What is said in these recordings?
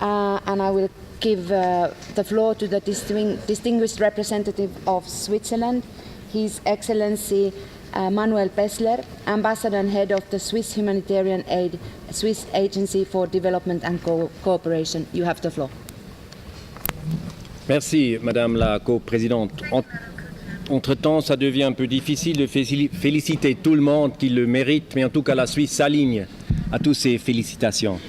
and I will give the floor to the distinguished representative of Switzerland, His Excellency Manuel Pessler, Ambassador and Head of the Swiss Humanitarian Aid, Swiss Agency for Development and Cooperation. You have the floor. Merci, Madame la coprésidente. Entre-temps, ça devient un peu difficile de féliciter tout le monde qui le mérite, mais en tout cas, la Suisse s'aligne à toutes ces félicitations.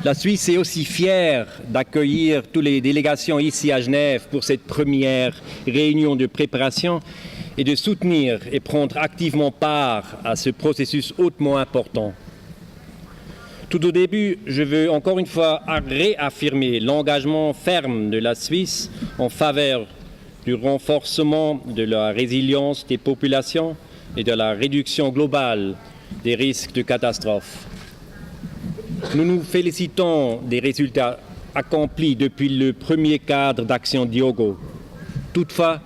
La Suisse est aussi fière d'accueillir toutes les délégations ici à Genève pour cette première réunion de préparation et de soutenir et prendre activement part à ce processus hautement important. Tout au début, je veux encore une fois réaffirmer l'engagement ferme de la Suisse en faveur du renforcement de la résilience des populations et de la réduction globale des risques de catastrophe. Nous nous félicitons des résultats accomplis depuis le premier cadre d'action Diogo. Toutefois,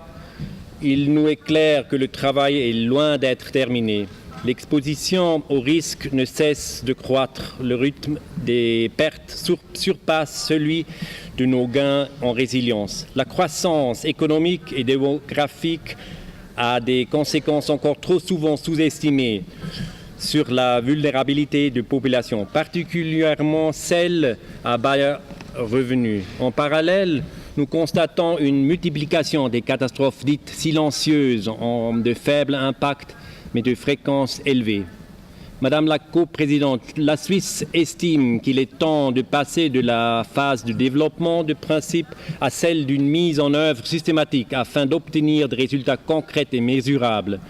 il nous est clair que le travail est loin d'être terminé. L'exposition au risque ne cesse de croître. Le rythme des pertes surpasse celui de nos gains en résilience. La croissance économique et démographique a des conséquences encore trop souvent sous-estimées sur la vulnérabilité des populations, particulièrement celles à bas revenus. En parallèle, nous constatons une multiplication des catastrophes dites silencieuses de faible impact mais de fréquence élevée. Madame la coprésidente, la Suisse estime qu'il est temps de passer de la phase de développement de principes à celle d'une mise en œuvre systématique afin d'obtenir des résultats concrets et mesurables.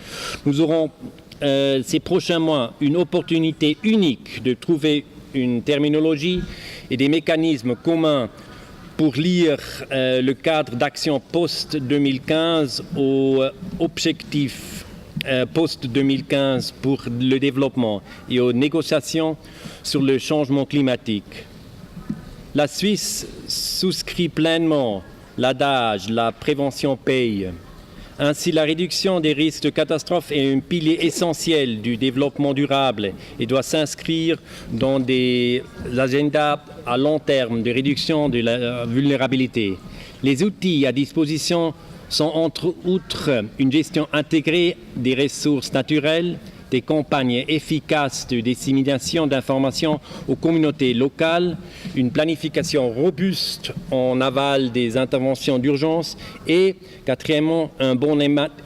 Nous aurons ces prochains mois une opportunité unique de trouver une terminologie et des mécanismes communs pour lire le cadre d'action post-2015 aux objectifs post-2015 pour le développement et aux négociations sur le changement climatique. La Suisse souscrit pleinement l'adage « la prévention paye ». Ainsi, la réduction des risques de catastrophe est un pilier essentiel du développement durable et doit s'inscrire dans des agendas à long terme de réduction de la vulnérabilité. Les outils à disposition sont entre autres une gestion intégrée des ressources naturelles, des campagnes efficaces de dissémination d'informations aux communautés locales, une planification robuste en aval des interventions d'urgence et, quatrièmement, un bon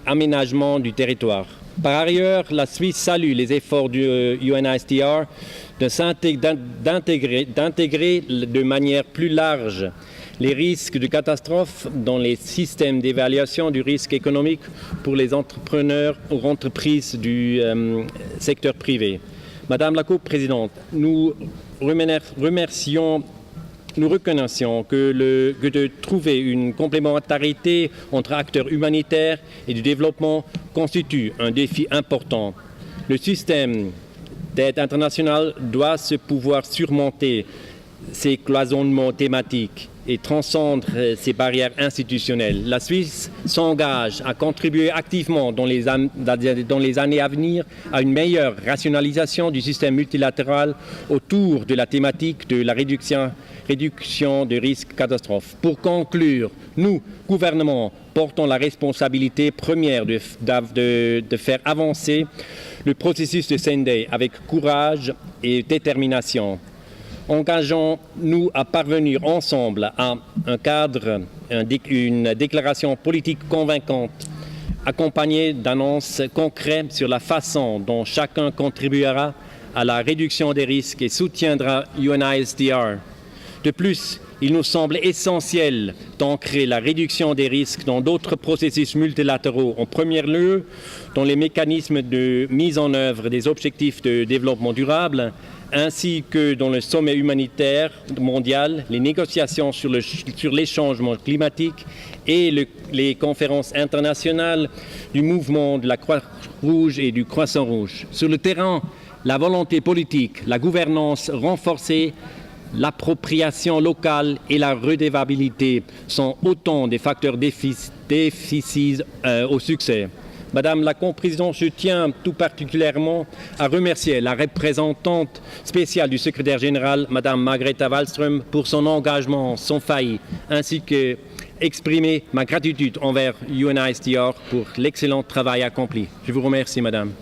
aménagement du territoire. Par ailleurs, la Suisse salue les efforts du UNHCR d'intégrer de manière plus large les risques de catastrophe dans les systèmes d'évaluation du risque économique pour les entrepreneurs ou entreprises du secteur privé. Madame la coprésidente, nous reconnaissons que de trouver une complémentarité entre acteurs humanitaires et du développement constitue un défi important. Le système d'aide internationale doit se pouvoir surmonter ces cloisonnements thématiques et transcendre ces barrières institutionnelles. La Suisse s'engage à contribuer activement dans les années à venir à une meilleure rationalisation du système multilatéral autour de la thématique de la réduction de risques catastrophes. Pour conclure, nous, gouvernement, portons la responsabilité première de faire avancer le processus de Sendai avec courage et détermination. Engageons-nous à parvenir ensemble à un cadre, une déclaration politique convaincante, accompagnée d'annonces concrètes sur la façon dont chacun contribuera à la réduction des risques et soutiendra UNHCR. De plus, il nous semble essentiel d'ancrer la réduction des risques dans d'autres processus multilatéraux, en premier lieu dans les mécanismes de mise en œuvre des objectifs de développement durable, ainsi que dans le sommet humanitaire mondial, les négociations sur les changements climatiques et les conférences internationales du mouvement de la Croix-Rouge et du Croissant-Rouge. Sur le terrain, la volonté politique, la gouvernance renforcée, l'appropriation locale et la redevabilité sont autant des facteurs décisifs au succès. Madame la coprésidente, je tiens tout particulièrement à remercier la représentante spéciale du secrétaire général, Madame Margrethe Wallström, pour son engagement sans faille, ainsi que exprimer ma gratitude envers UNHCR pour l'excellent travail accompli. Je vous remercie, Madame.